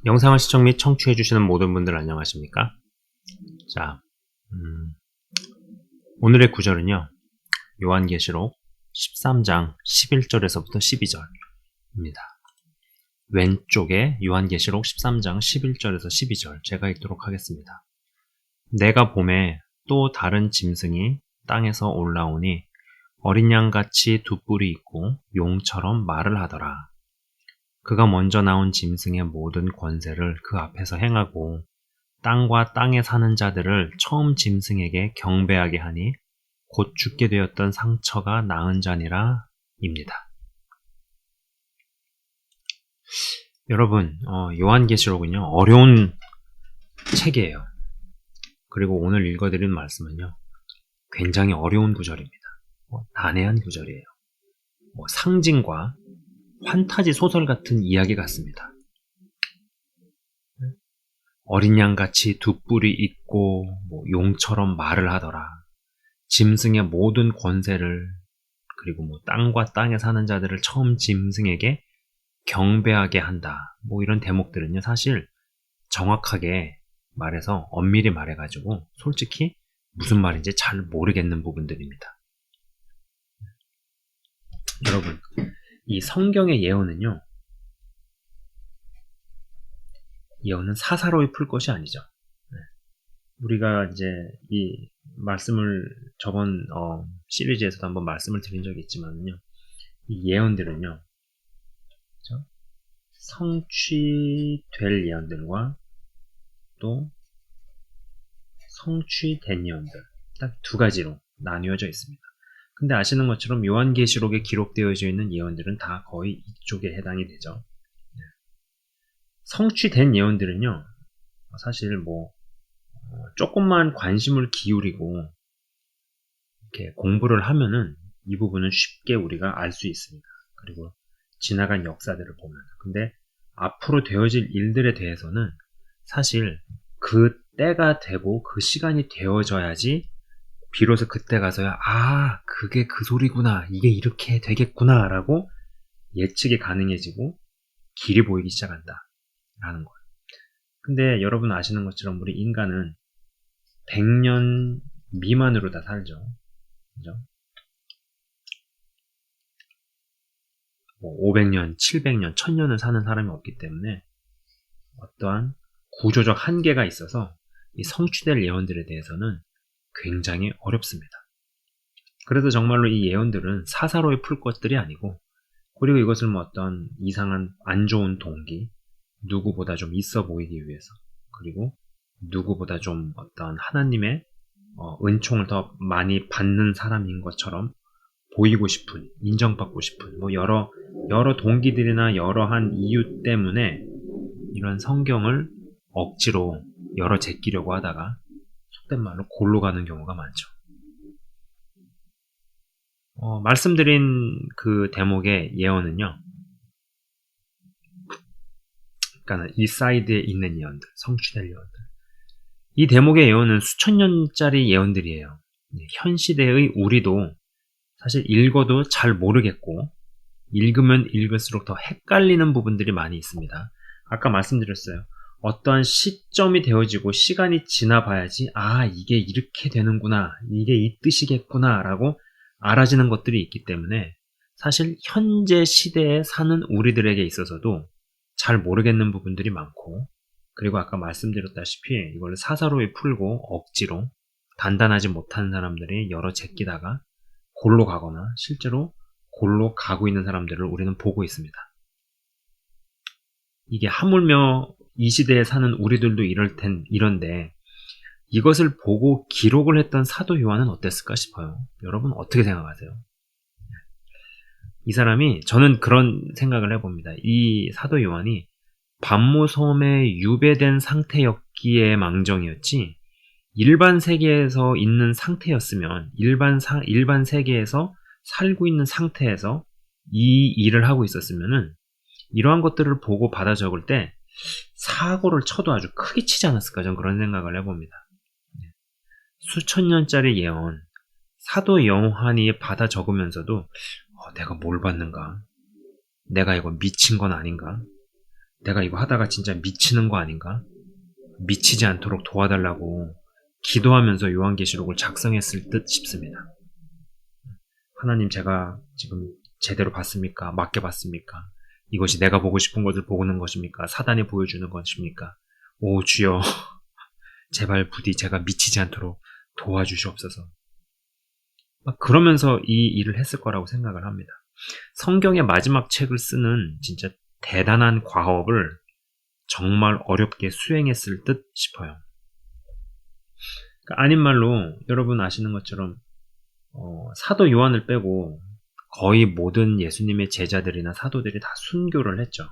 영상을 시청 및 청취해주시는 모든 분들 안녕하십니까? 자, 오늘의 구절은요, 요한계시록 13장 11절에서부터 12절입니다. 왼쪽에 요한계시록 13장 11절에서 12절 제가 읽도록 하겠습니다. 내가 봄에 또 다른 짐승이 땅에서 올라오니 어린 양같이 두 뿔이 있고 용처럼 말을 하더라. 그가 먼저 나온 짐승의 모든 권세를 그 앞에서 행하고 땅과 땅에 사는 자들을 처음 짐승에게 경배하게 하니 곧 죽게 되었던 상처가 나은 자니라 입니다. 여러분, 요한계시록은요, 어려운 책이에요. 그리고 오늘 읽어드린 말씀은요, 굉장히 어려운 구절입니다. 난해한 구절이에요. 상징과 판타지 소설 같은 이야기 같습니다. 어린 양같이 두 뿔이 있고 용처럼 말을 하더라. 짐승의 모든 권세를 그리고 땅과 땅에 사는 자들을 처음 짐승에게 경배하게 한다. 이런 대목들은요. 사실 정확하게 말해서 엄밀히 말해가지고 솔직히 무슨 말인지 잘 모르겠는 부분들입니다. 여러분, 이 성경의 예언은요. 예언은 사사로이 풀 것이 아니죠. 우리가 이제 이 말씀을 저번 시리즈에서도 한번 말씀을 드린 적이 있지만요. 이 예언들은요. 그렇죠? 성취될 예언들과 또 성취된 예언들 딱 두 가지로 나뉘어져 있습니다. 근데 아시는 것처럼 요한계시록에 기록되어져 있는 예언들은 다 거의 이쪽에 해당이 되죠. 성취된 예언들은요. 사실 조금만 관심을 기울이고 이렇게 공부를 하면은 이 부분은 쉽게 우리가 알 수 있습니다. 그리고 지나간 역사들을 보면. 근데 앞으로 되어질 일들에 대해서는 사실 그 때가 되고 그 시간이 되어져야지 비로소 그때 가서야 그게 그 소리구나, 이게 이렇게 되겠구나 라고 예측이 가능해지고 길이 보이기 시작한다 라는 거예요. 근데 여러분 아시는 것처럼 우리 인간은 100년 미만으로 다 살죠. 그죠? 500년, 700년, 1000년을 사는 사람이 없기 때문에 어떠한 구조적 한계가 있어서 이 성취될 예언들에 대해서는 굉장히 어렵습니다. 그래서 정말로 이 예언들은 사사로이 풀 것들이 아니고, 그리고 이것을 어떤 이상한 안 좋은 동기, 누구보다 좀 있어 보이기 위해서, 그리고 누구보다 좀 어떤 하나님의 은총을 더 많이 받는 사람인 것처럼 보이고 싶은, 인정받고 싶은 여러 동기들이나 여러한 이유 때문에 이런 성경을 억지로 열어 제끼려고 하다가 속된 말로 골로 가는 경우가 많죠. 말씀드린 그 대목의 예언은요. 그러니까 이 사이드에 있는 예언들, 성취될 예언들. 이 대목의 예언은 수천 년짜리 예언들이에요. 현 시대의 우리도 사실 읽어도 잘 모르겠고 읽으면 읽을수록 더 헷갈리는 부분들이 많이 있습니다. 아까 말씀드렸어요. 어떠한 시점이 되어지고 시간이 지나봐야지 이게 이렇게 되는구나, 이게 이 뜻이겠구나 라고 알아지는 것들이 있기 때문에 사실 현재 시대에 사는 우리들에게 있어서도 잘 모르겠는 부분들이 많고, 그리고 아까 말씀드렸다시피 이걸 사사로이 풀고 억지로 단단하지 못한 사람들이 열어 제끼다가 골로 가거나 실제로 골로 가고 있는 사람들을 우리는 보고 있습니다. 이게 하물며 이 시대에 사는 우리들도 이런데 이것을 보고 기록을 했던 사도 요한은 어땠을까 싶어요. 여러분 어떻게 생각하세요? 이 사람이, 저는 그런 생각을 해봅니다. 이 사도 요한이 반모섬에 유배된 상태였기에 망정이었지, 일반 세계에서 있는 상태였으면, 일반 세계에서 살고 있는 상태에서 이 일을 하고 있었으면은 이러한 것들을 보고 받아 적을 때 사고를 쳐도 아주 크게 치지 않았을까, 저는 그런 생각을 해봅니다. 수천 년짜리 예언, 사도 요한이 받아 적으면서도 내가 뭘 받는가? 내가 이거 미친 건 아닌가? 내가 이거 하다가 진짜 미치는 거 아닌가? 미치지 않도록 도와달라고 기도하면서 요한계시록을 작성했을 듯 싶습니다. 하나님, 제가 지금 제대로 봤습니까? 맞게 봤습니까? 이것이 내가 보고 싶은 것을 보는 것입니까? 사단이 보여주는 것입니까? 오 주여, 제발 부디 제가 미치지 않도록 도와주시옵소서. 그러면서 이 일을 했을 거라고 생각을 합니다. 성경의 마지막 책을 쓰는 진짜 대단한 과업을 정말 어렵게 수행했을 듯 싶어요. 아닌 말로 여러분 아시는 것처럼 사도 요한을 빼고 거의 모든 예수님의 제자들이나 사도들이 다 순교를 했죠.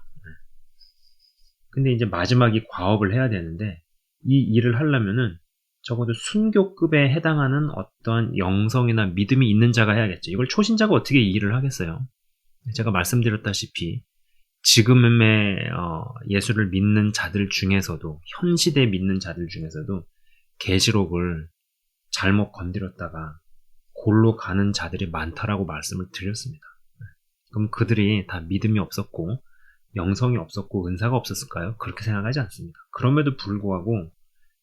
근데 이제 마지막이 과업을 해야 되는데 이 일을 하려면은 적어도 순교급에 해당하는 어떠한 영성이나 믿음이 있는 자가 해야겠죠. 이걸 초신자가 어떻게 이 일을 하겠어요? 제가 말씀드렸다시피 지금의 예수를 믿는 자들 중에서도, 현 시대에 믿는 자들 중에서도 계시록을 잘못 건드렸다가 골로 가는 자들이 많다라고 말씀을 드렸습니다. 그럼 그들이 다 믿음이 없었고 영성이 없었고 은사가 없었을까요? 그렇게 생각하지 않습니다. 그럼에도 불구하고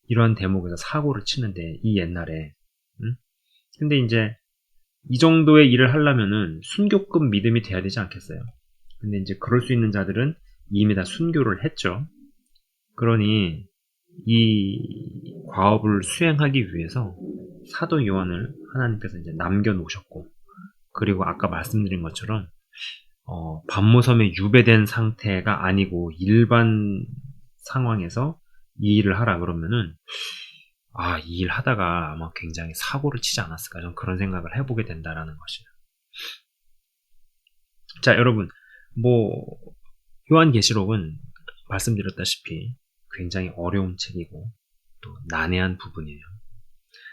이러한 대목에서 사고를 치는데, 이 옛날에 근데 이제 이 정도의 일을 하려면은 순교급 믿음이 돼야 되지 않겠어요? 근데 이제 그럴 수 있는 자들은 이미 다 순교를 했죠. 그러니 이 과업을 수행하기 위해서 사도 요한을 하나님께서 이제 남겨놓으셨고, 그리고 아까 말씀드린 것처럼 반모섬에 유배된 상태가 아니고 일반 상황에서 이 일을 하라 그러면은 이 일 하다가 아마 굉장히 사고를 치지 않았을까, 저는 그런 생각을 해보게 된다라는 것이에요. 자, 여러분, 요한계시록은 말씀드렸다시피 굉장히 어려운 책이고 또 난해한 부분이에요.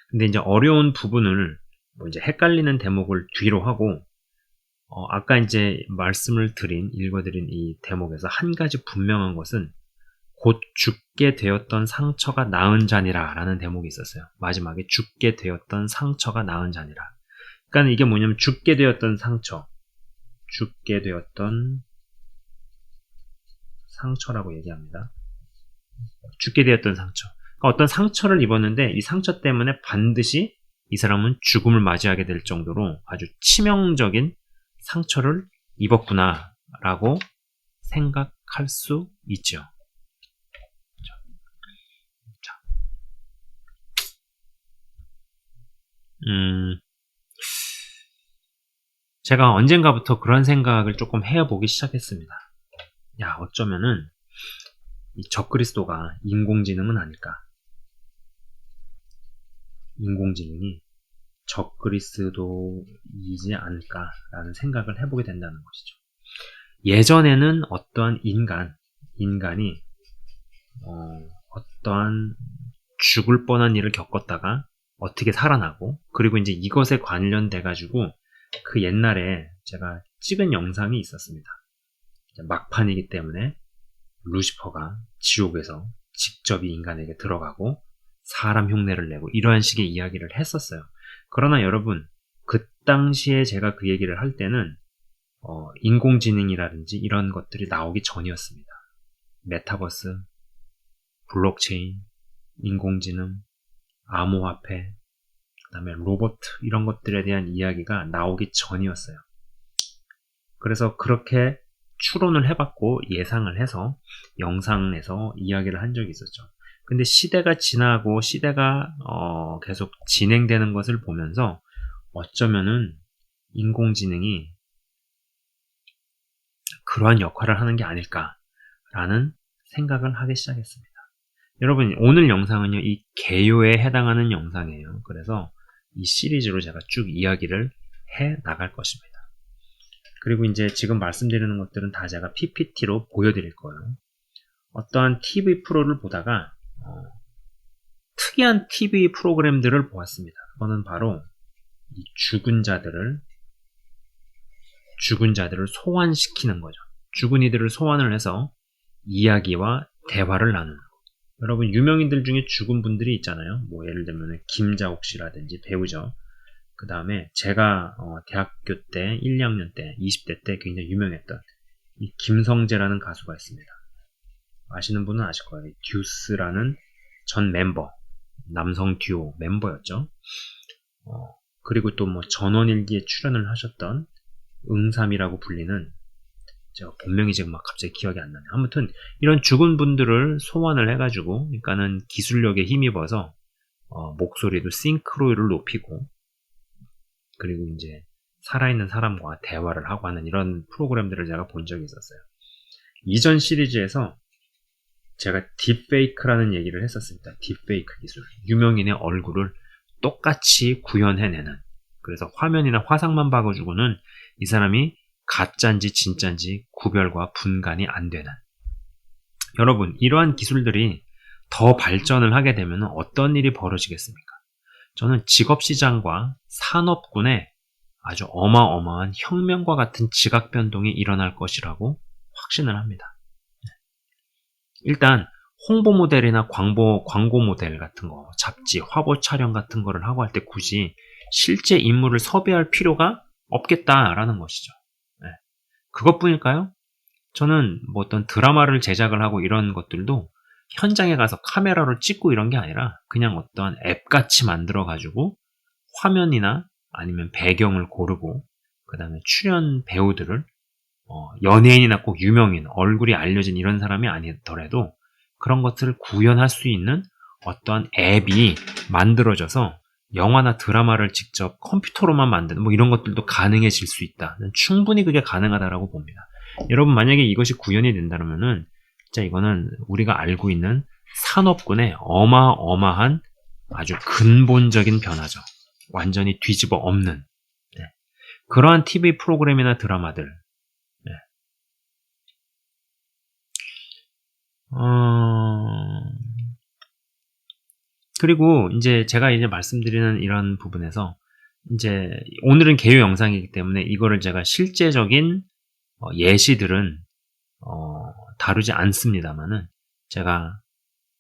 근데 이제 어려운 부분을 이제 헷갈리는 대목을 뒤로 하고 아까 이제 읽어드린 이 대목에서 한 가지 분명한 것은 곧 죽게 되었던 상처가 나은 자니라 라는 대목이 있었어요. 마지막에 죽게 되었던 상처가 나은 자니라. 그러니까 이게 뭐냐면 죽게 되었던 상처라고 얘기합니다. 죽게 되었던 상처. 그러니까 어떤 상처를 입었는데 이 상처 때문에 반드시 이 사람은 죽음을 맞이하게 될 정도로 아주 치명적인 상처를 입었구나라고 생각할 수 있죠. 제가 언젠가부터 그런 생각을 조금 해보기 시작했습니다. 어쩌면은 이 적그리스도가 인공지능은 아닐까? 인공지능이 적그리스도이지 않을까라는 생각을 해보게 된다는 것이죠. 예전에는 어떠한 인간이 어떠한 죽을 뻔한 일을 겪었다가 어떻게 살아나고, 그리고 이제 이것에 관련돼 가지고 그 옛날에 제가 찍은 영상이 있었습니다. 막판이기 때문에 루시퍼가 지옥에서 직접 이 인간에게 들어가고 사람 흉내를 내고 이러한 식의 이야기를 했었어요. 그러나 여러분, 그 당시에 제가 그 얘기를 할 때는 인공지능이라든지 이런 것들이 나오기 전이었습니다. 메타버스, 블록체인, 인공지능, 암호화폐, 그 다음에 로봇, 이런 것들에 대한 이야기가 나오기 전이었어요. 그래서 그렇게 추론을 해봤고 예상을 해서 영상에서 이야기를 한 적이 있었죠. 근데 시대가 지나고 시대가 계속 진행되는 것을 보면서 어쩌면은 인공지능이 그러한 역할을 하는 게 아닐까라는 생각을 하기 시작했습니다. 여러분, 오늘 영상은요, 이 개요에 해당하는 영상이에요. 그래서 이 시리즈로 제가 쭉 이야기를 해 나갈 것입니다. 그리고 이제 지금 말씀드리는 것들은 다 제가 PPT로 보여드릴 거예요. 어떠한 TV 프로를 보다가 특이한 TV 프로그램들을 보았습니다. 그거는 바로 이 죽은 자들을 소환시키는 거죠. 죽은 이들을 소환을 해서 이야기와 대화를 나누는 거. 여러분, 유명인들 중에 죽은 분들이 있잖아요. 예를 들면 김자옥 씨라든지 배우죠. 그 다음에 제가 대학교 때 1, 2학년 때 20대 때 굉장히 유명했던 이 김성재라는 가수가 있습니다. 아시는 분은 아실 거예요. 듀스라는 전 멤버, 남성 듀오 멤버였죠. 그리고 또 뭐 전원일기에 출연을 하셨던 응삼이라고 불리는, 제가 본명이 지금 막 갑자기 기억이 안 나네요. 아무튼 이런 죽은 분들을 소환을 해가지고, 그러니까는 기술력에 힘입어서 목소리도 싱크로율을 높이고, 그리고 이제 살아있는 사람과 대화를 하고 하는 이런 프로그램들을 제가 본 적이 있었어요. 이전 시리즈에서 제가 딥페이크라는 얘기를 했었습니다. 딥페이크 기술. 유명인의 얼굴을 똑같이 구현해내는. 그래서 화면이나 화상만 박아주고는 이 사람이 가짜인지 진짜인지 구별과 분간이 안 되는. 여러분, 이러한 기술들이 더 발전을 하게 되면 어떤 일이 벌어지겠습니까? 저는 직업시장과 산업군에 아주 어마어마한 혁명과 같은 지각 변동이 일어날 것이라고 확신을 합니다. 일단 홍보 모델이나 광고 모델 같은 거, 잡지, 화보 촬영 같은 거를 하고 할 때 굳이 실제 인물을 섭외할 필요가 없겠다라는 것이죠. 네. 그것뿐일까요? 저는 뭐 어떤 드라마를 제작을 하고 이런 것들도 현장에 가서 카메라로 찍고 이런 게 아니라 그냥 어떤 앱같이 만들어가지고 화면이나 아니면 배경을 고르고, 그 다음에 출연 배우들을 연예인이나 꼭 유명인, 얼굴이 알려진 이런 사람이 아니더라도 그런 것들을 구현할 수 있는 어떠한 앱이 만들어져서 영화나 드라마를 직접 컴퓨터로만 만드는 뭐 이런 것들도 가능해질 수 있다. 충분히 그게 가능하다라고 봅니다. 여러분, 만약에 이것이 구현이 된다면은 진짜 이거는 우리가 알고 있는 산업군의 어마어마한 아주 근본적인 변화죠. 완전히 뒤집어 엎는, 네. 그러한 TV 프로그램이나 드라마들, 네. 그리고 이제 제가 이제 말씀드리는 이런 부분에서 이제 오늘은 개요 영상이기 때문에 이거를 제가 실제적인 예시들은 다루지 않습니다만은 제가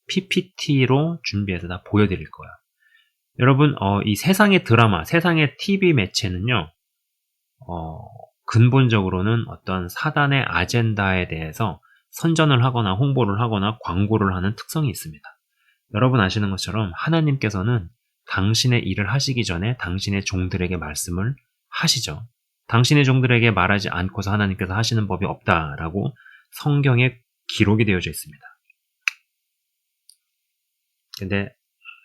PPT로 준비해서 다 보여드릴 거예요. 여러분, 이 세상의 드라마, 세상의 TV 매체는요, 근본적으로는 어떤 사단의 아젠다에 대해서 선전을 하거나 홍보를 하거나 광고를 하는 특성이 있습니다. 여러분 아시는 것처럼 하나님께서는 당신의 일을 하시기 전에 당신의 종들에게 말씀을 하시죠. 당신의 종들에게 말하지 않고서 하나님께서 하시는 법이 없다라고 성경에 기록이 되어져 있습니다. 근데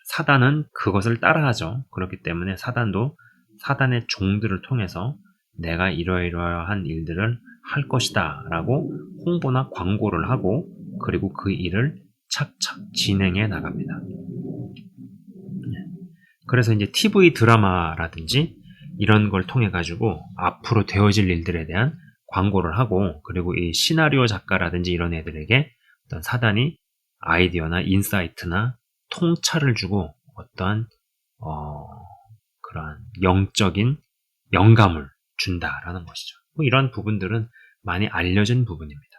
사단은 그것을 따라하죠. 그렇기 때문에 사단도 사단의 종들을 통해서 내가 이러이러한 일들을 할 것이다 라고 홍보나 광고를 하고, 그리고 그 일을 착착 진행해 나갑니다. 그래서 이제 TV 드라마라든지 이런 걸 통해 가지고 앞으로 되어질 일들에 대한 광고를 하고, 그리고 이 시나리오 작가라든지 이런 애들에게 어떤 사단이 아이디어나 인사이트나 통찰을 주고 어떠한 그러한 영적인 영감을 준다라는 것이죠. 뭐 이런 부분들은 많이 알려진 부분입니다.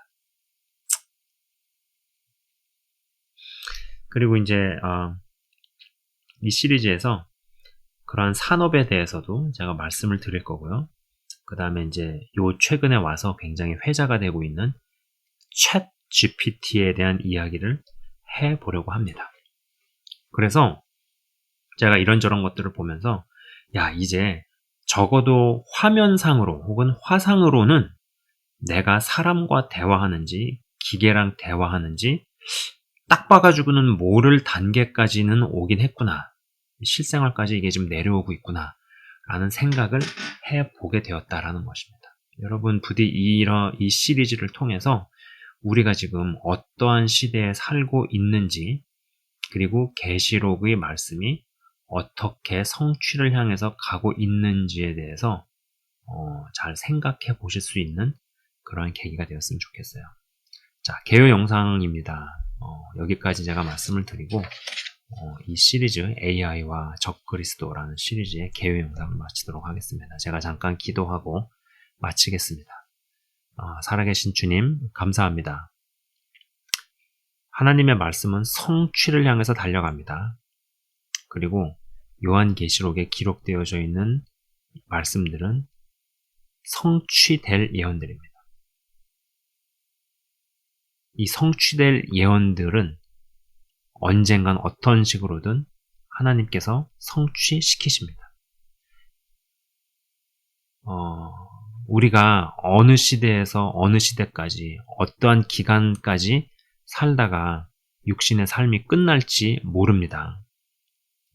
그리고 이제 이 시리즈에서 그러한 산업에 대해서도 제가 말씀을 드릴 거고요. 그 다음에 이제 요 최근에 와서 굉장히 회자가 되고 있는 챗 GPT에 대한 이야기를 해보려고 합니다. 그래서 제가 이런저런 것들을 보면서 야, 이제 적어도 화면상으로 혹은 화상으로는 내가 사람과 대화하는지 기계랑 대화하는지 딱 봐가지고는 모를 단계까지는 오긴 했구나. 실생활까지 이게 좀 내려오고 있구나 라는 생각을 해보게 되었다라는 것입니다. 여러분, 부디 이 시리즈를 통해서 우리가 지금 어떠한 시대에 살고 있는지, 그리고 계시록의 말씀이 어떻게 성취를 향해서 가고 있는지에 대해서 잘 생각해 보실 수 있는 그러한 계기가 되었으면 좋겠어요. 자, 개요 영상입니다. 여기까지 제가 말씀을 드리고 이 시리즈 AI와 적그리스도라는 시리즈의 개요 영상을 마치도록 하겠습니다. 제가 잠깐 기도하고 마치겠습니다. 살아계신 주님 감사합니다. 하나님의 말씀은 성취를 향해서 달려갑니다. 그리고 요한계시록에 기록되어져 있는 말씀들은 성취될 예언들입니다. 이 성취될 예언들은 언젠간 어떤 식으로든 하나님께서 성취시키십니다. 우리가 어느 시대에서 어느 시대까지 어떠한 기간까지 살다가 육신의 삶이 끝날지 모릅니다.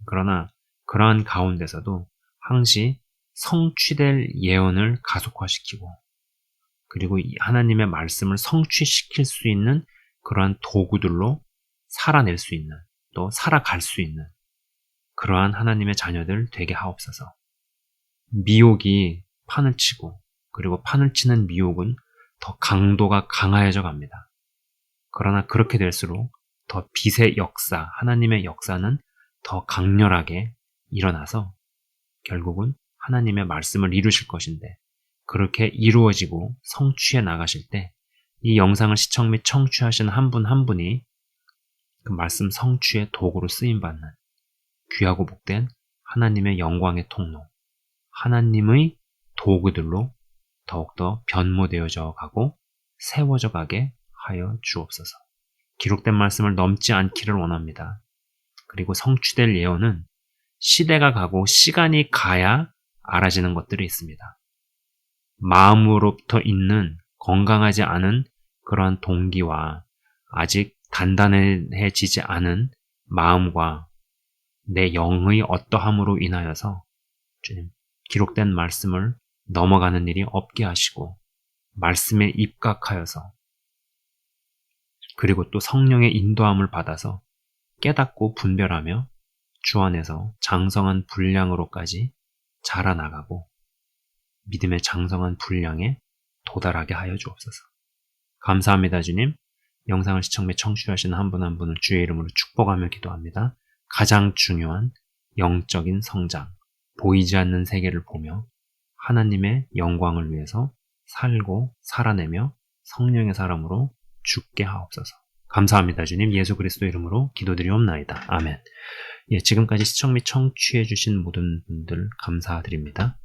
그러나 그러한 가운데서도 항시 성취될 예언을 가속화시키고 그리고 하나님의 말씀을 성취시킬 수 있는 그러한 도구들로 살아낼 수 있는 또 살아갈 수 있는 그러한 하나님의 자녀들 되게 하옵소서. 미혹이 판을 치고 그리고 판을 치는 미혹은 더 강도가 강화해져 갑니다. 그러나 그렇게 될수록 더 빛의 역사, 하나님의 역사는 더 강렬하게 일어나서 결국은 하나님의 말씀을 이루실 것인데 그렇게 이루어지고 성취해 나가실 때 이 영상을 시청 및 청취하신 한 분 한 분이 그 말씀 성취의 도구로 쓰임받는 귀하고 복된 하나님의 영광의 통로, 하나님의 도구들로 더욱더 변모되어져 가고 세워져 가게 하여 주옵소서. 기록된 말씀을 넘지 않기를 원합니다. 그리고 성취될 예언은 시대가 가고 시간이 가야 알아지는 것들이 있습니다. 마음으로부터 있는 건강하지 않은 그러한 동기와 아직 단단해지지 않은 마음과 내 영의 어떠함으로 인하여서 주님 기록된 말씀을 넘어가는 일이 없게 하시고 말씀에 입각하여서 그리고 또 성령의 인도함을 받아서 깨닫고 분별하며 주 안에서 장성한 분량으로까지 자라나가고 믿음의 장성한 분량에 도달하게 하여 주옵소서. 감사합니다, 주님. 영상을 시청 및 청취하시는 한 분 한 분을 주의 이름으로 축복하며 기도합니다. 가장 중요한 영적인 성장, 보이지 않는 세계를 보며 하나님의 영광을 위해서 살고 살아내며 성령의 사람으로 죽게 하옵소서. 감사합니다, 주님. 예수 그리스도 이름으로 기도드리옵나이다. 아멘. 지금까지 시청 및 청취해 주신 모든 분들 감사드립니다.